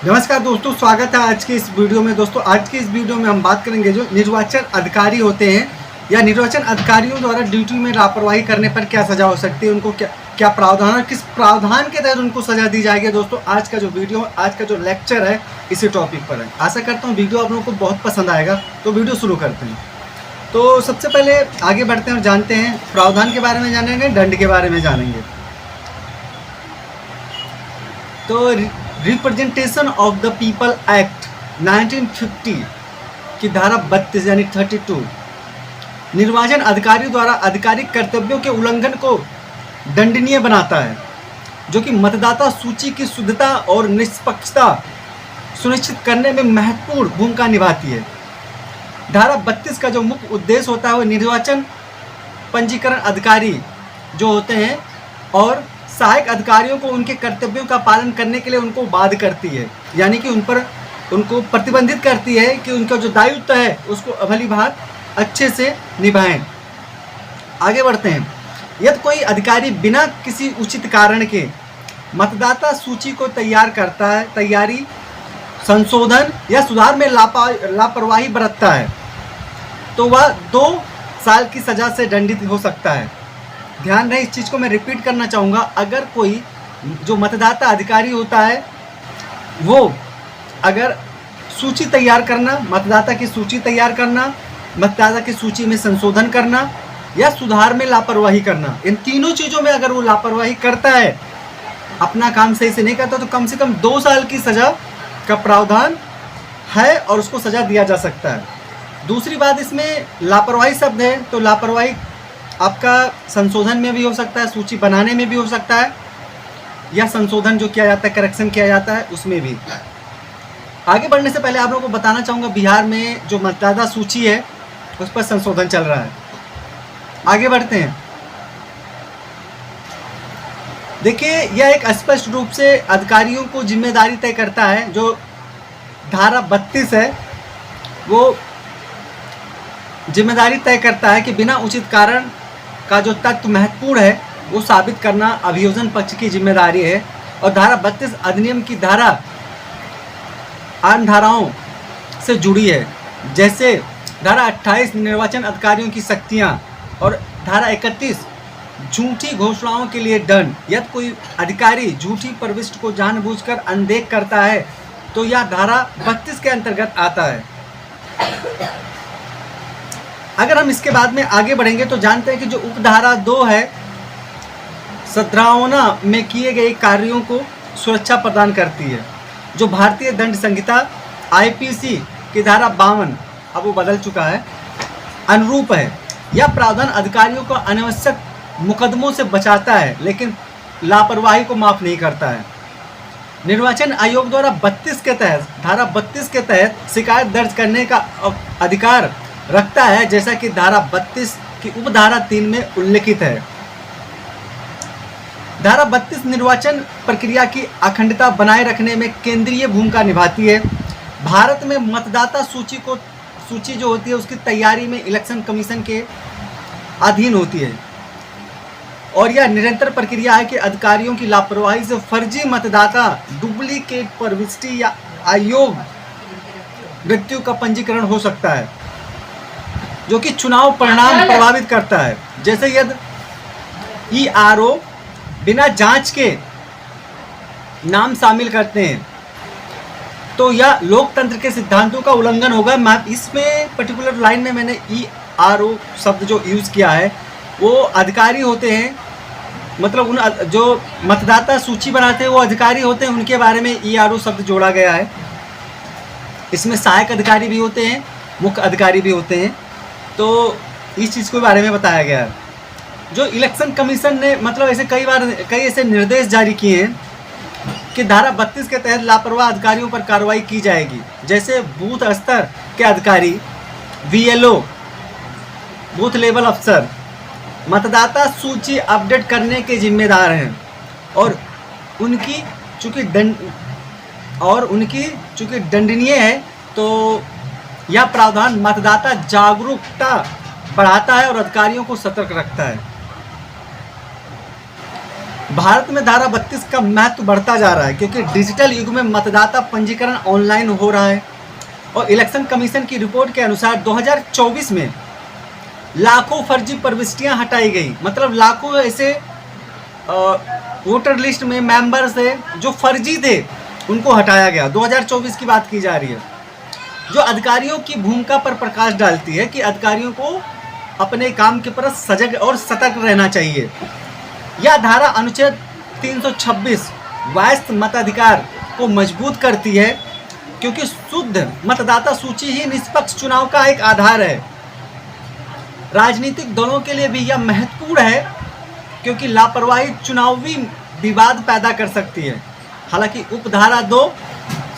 नमस्कार दोस्तों, स्वागत है आज के इस वीडियो में। दोस्तों आज की इस वीडियो में हम बात करेंगे जो निर्वाचन अधिकारी होते हैं या निर्वाचन अधिकारियों द्वारा ड्यूटी में लापरवाही करने पर क्या सजा हो सकती है, उनको क्या प्रावधान और किस प्रावधान के तहत उनको सजा दी जाएगी। दोस्तों आज का जो वीडियो, आज का जो लेक्चर है इसी टॉपिक पर है। आशा करता हूँ वीडियो आप लोगों को बहुत पसंद आएगा। तो वीडियो शुरू करते हैं। तो सबसे पहले आगे बढ़ते हैं और जानते हैं प्रावधान के बारे में जानेंगे, दंड के बारे में जानेंगे। तो representation of the people act 1950 की धारा 32 यानी 32 निर्वाचन अधिकारियों द्वारा आधिकारिक कर्तव्यों के उल्लंघन को दंडनीय बनाता है, जो कि मतदाता सूची की शुद्धता और निष्पक्षता सुनिश्चित करने में महत्वपूर्ण भूमिका निभाती है। धारा 32 का जो मुख्य उद्देश्य होता है वो निर्वाचन पंजीकरण अधिकारी जो होते हैं और सहायक अधिकारियों को उनके कर्तव्यों का पालन करने के लिए उनको बाध्य करती है, यानी कि उनको प्रतिबंधित करती है कि उनका जो दायित्व है उसको भली भांति अच्छे से निभाएं। आगे बढ़ते हैं। यदि कोई अधिकारी बिना किसी उचित कारण के मतदाता सूची को तैयार करता है, तैयारी, संशोधन या सुधार में लापरवाही बरतता है तो वह 2 साल की सज़ा से दंडित हो सकता है। ध्यान रहे, इस चीज़ को मैं रिपीट करना चाहूँगा। अगर कोई जो मतदाता अधिकारी होता है वो अगर सूची तैयार करना, मतदाता की सूची तैयार करना, मतदाता की सूची में संशोधन करना या सुधार में लापरवाही करना, इन तीनों चीज़ों में अगर वो लापरवाही करता है, अपना काम सही से नहीं करता, तो कम से कम 2 साल की सज़ा का प्रावधान है और उसको सज़ा दिया जा सकता है। दूसरी बात, इसमें लापरवाही शब्द है तो लापरवाही आपका संशोधन में भी हो सकता है, सूची बनाने में भी हो सकता है, या संशोधन जो किया जाता है, करेक्शन किया जाता है, उसमें भी। आगे बढ़ने से पहले आप लोगों को बताना चाहूँगा, बिहार में जो मतदाता सूची है उस पर संशोधन चल रहा है। आगे बढ़ते हैं। देखिए, यह एक स्पष्ट रूप से अधिकारियों को जिम्मेदारी तय करता है। जो धारा 32 है वो जिम्मेदारी तय करता है कि बिना उचित कारण का जो तत्व महत्वपूर्ण है वो साबित करना अभियोजन पक्ष की जिम्मेदारी है। और धारा 32 अधिनियम की धारा अन्य धाराओं से जुड़ी है, जैसे धारा 28 निर्वाचन अधिकारियों की शक्तियाँ और धारा 31 झूठी घोषणाओं के लिए दंड। यदि कोई अधिकारी झूठी प्रविष्टि को जानबूझकर अनदेख करता है तो यह धारा 32 के अंतर्गत आता है। अगर हम इसके बाद में आगे बढ़ेंगे तो जानते हैं कि जो उपधारा 2 है, सद्भावना में किए गए कार्यों को सुरक्षा प्रदान करती है, जो भारतीय दंड संहिता आईपीसी की धारा 52, अब वो बदल चुका है, अनुरूप है। यह प्रावधान अधिकारियों को अनावश्यक मुकदमों से बचाता है लेकिन लापरवाही को माफ़ नहीं करता है। निर्वाचन आयोग द्वारा 32 के तहत, धारा 32 के तहत शिकायत दर्ज करने का अधिकार रखता है, जैसा कि धारा 32 की उपधारा 3 में उल्लेखित है। धारा 32 निर्वाचन प्रक्रिया की अखंडता बनाए रखने में केंद्रीय भूमिका निभाती है। भारत में मतदाता सूची जो होती है उसकी तैयारी में इलेक्शन कमीशन के अधीन होती है और यह निरंतर प्रक्रिया है कि अधिकारियों की लापरवाही से फर्जी मतदाता, डुप्लीकेट प्रविष्टि या अयोग्य व्यक्तियों का पंजीकरण हो सकता है, जो कि चुनाव परिणाम प्रभावित करता है। जैसे यदि ईआरओ बिना जांच के नाम शामिल करते हैं तो यह लोकतंत्र के सिद्धांतों का उल्लंघन होगा। मैं इसमें पर्टिकुलर लाइन में मैंने ईआरओ शब्द जो यूज़ किया है वो अधिकारी होते हैं, मतलब उन जो मतदाता सूची बनाते हैं वो अधिकारी होते हैं, उनके बारे में ईआरओ शब्द जोड़ा गया है। इसमें सहायक अधिकारी भी होते हैं, मुख्य अधिकारी भी होते हैं, तो इस चीज़ के बारे में बताया गया है। जो इलेक्शन कमीशन ने मतलब कई ऐसे निर्देश जारी किए हैं कि धारा 32 के तहत लापरवाह अधिकारियों पर कार्रवाई की जाएगी। जैसे बूथ स्तर के अधिकारी, बीएलओ, बूथ लेवल अफसर मतदाता सूची अपडेट करने के जिम्मेदार हैं और उनकी चूँकि दंडनीय है, तो यह प्रावधान मतदाता जागरूकता बढ़ाता है और अधिकारियों को सतर्क रखता है। भारत में धारा 32 का महत्व बढ़ता जा रहा है क्योंकि डिजिटल युग में मतदाता पंजीकरण ऑनलाइन हो रहा है और इलेक्शन कमीशन की रिपोर्ट के अनुसार 2024 में लाखों फर्जी प्रविष्टियां हटाई गई। मतलब लाखों ऐसे वोटर लिस्ट में मेंबर्स थे जो फर्जी थे, उनको हटाया गया। 2024 की बात की जा रही है, जो अधिकारियों की भूमिका पर प्रकाश डालती है कि अधिकारियों को अपने काम के प्रति सजग और सतर्क रहना चाहिए। यह धारा अनुच्छेद 326 वयस्क मताधिकार को मजबूत करती है क्योंकि शुद्ध मतदाता सूची ही निष्पक्ष चुनाव का एक आधार है। राजनीतिक दलों के लिए भी यह महत्वपूर्ण है क्योंकि लापरवाही चुनावी विवाद पैदा कर सकती है। हालांकि उपधारा 2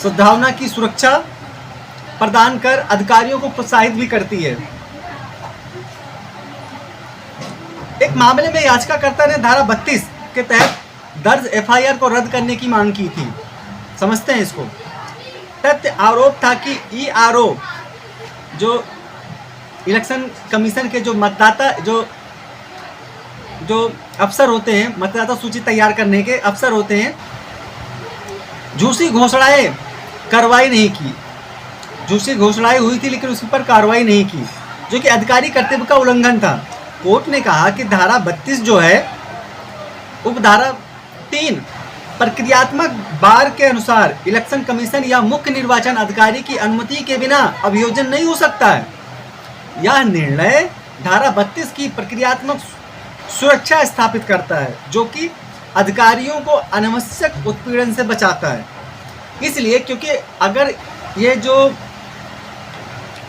सद्भावना की सुरक्षा प्रदान कर अधिकारियों को प्रोत्साहित भी करती है। एक मामले में याचिकाकर्ता ने धारा 32 के तहत दर्ज एफआईआर को रद्द करने की मांग की थी। समझते हैं इसको। तथ्य आरोप था कि ईआरओ जो इलेक्शन कमीशन के जो मतदाता जो अफसर होते हैं, मतदाता सूची तैयार करने के अफसर होते हैं, झूठी घोषणाएं कार्रवाई नहीं की। झूठी घोषणाएं हुई थी लेकिन उस पर कार्रवाई नहीं की, जो कि अधिकारी कर्तव्य का उल्लंघन था। कोर्ट ने कहा कि धारा 32 जो है उपधारा 3 प्रक्रियात्मक बार के अनुसार इलेक्शन कमीशन या मुख्य निर्वाचन अधिकारी की अनुमति के बिना अभियोजन नहीं हो सकता है। यह निर्णय धारा 32 की प्रक्रियात्मक सुरक्षा स्थापित करता है जो कि अधिकारियों को अनावश्यक उत्पीड़न से बचाता है। इसलिए क्योंकि अगर ये जो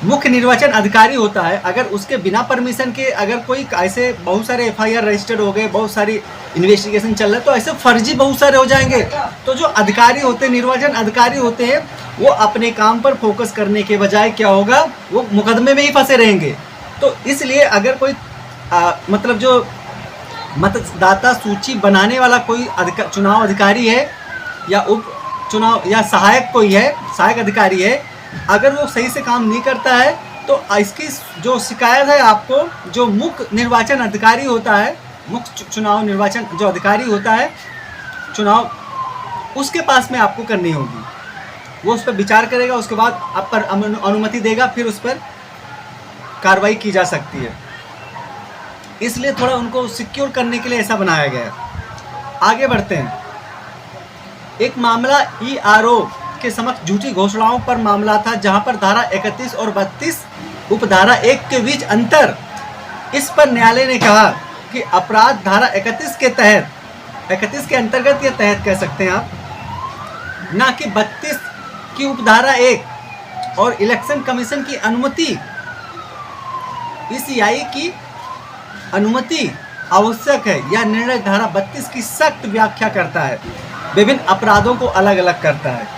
मुख्य निर्वाचन अधिकारी होता है, अगर उसके बिना परमिशन के अगर कोई ऐसे बहुत सारे एफआईआर रजिस्टर्ड हो गए, बहुत सारी इन्वेस्टिगेशन चल रहा है, तो ऐसे फर्जी बहुत सारे हो जाएंगे। तो जो अधिकारी होते हैं, निर्वाचन अधिकारी होते हैं, वो अपने काम पर फोकस करने के बजाय क्या होगा, वो मुकदमे में ही फंसे रहेंगे। तो इसलिए अगर कोई मतलब जो मतदाता सूची बनाने वाला कोई चुनाव अधिकारी है या उप चुनाव या सहायक कोई है, सहायक अधिकारी है, अगर वो सही से काम नहीं करता है तो इसकी जो शिकायत है आपको जो मुख्य निर्वाचन अधिकारी होता है, मुख्य चुनाव निर्वाचन जो अधिकारी होता है चुनाव, उसके पास में आपको करनी होगी। वो उस पर विचार करेगा, उसके बाद आप पर अनुमति देगा, फिर उस पर कार्रवाई की जा सकती है। इसलिए थोड़ा उनको सिक्योर करने के लिए ऐसा बनाया गया है। आगे बढ़ते हैं। एक मामला ईआरओ के समक्ष झूठी घोषणाओं पर मामला था, जहां पर धारा 31 और 32 उपधारा 1 के बीच अंतर। इस पर न्यायालय ने कहा कि अपराध धारा 31 के तहत, 31 के अंतर्गत या तहत कह सकते हैं आप, ना कि 32 की उपधारा 1 और इलेक्शन कमीशन की अनुमति, ईसीआई की अनुमति आवश्यक है। यह निर्णय धारा 32 की सख्त व्याख्या करता है, विभिन्न अपराधों को अलग अलग करता है।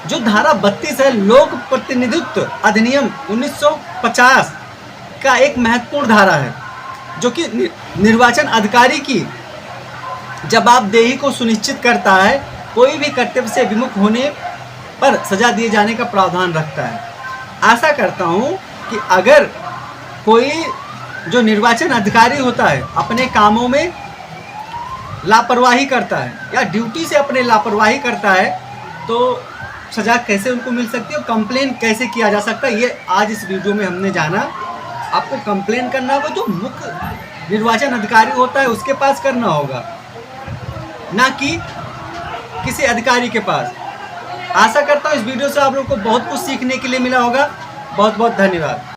जो धारा 32 है, लोक प्रतिनिधित्व अधिनियम 1950 का एक महत्वपूर्ण धारा है, जो कि निर्वाचन अधिकारी की जवाबदेही को सुनिश्चित करता है। कोई भी कर्तव्य से विमुख होने पर सजा दिए जाने का प्रावधान रखता है। आशा करता हूं कि अगर कोई जो निर्वाचन अधिकारी होता है अपने कामों में लापरवाही करता है या ड्यूटी से अपने लापरवाही करता है, तो सजा कैसे उनको मिल सकती है और कंप्लेन कैसे किया जा सकता है, ये आज इस वीडियो में हमने जाना। आपको कंप्लेन करना होगा, जो मुख्य निर्वाचन अधिकारी होता है उसके पास करना होगा, ना कि किसी अधिकारी के पास। आशा करता हूँ इस वीडियो से आप लोगों को बहुत कुछ सीखने के लिए मिला होगा। बहुत बहुत धन्यवाद।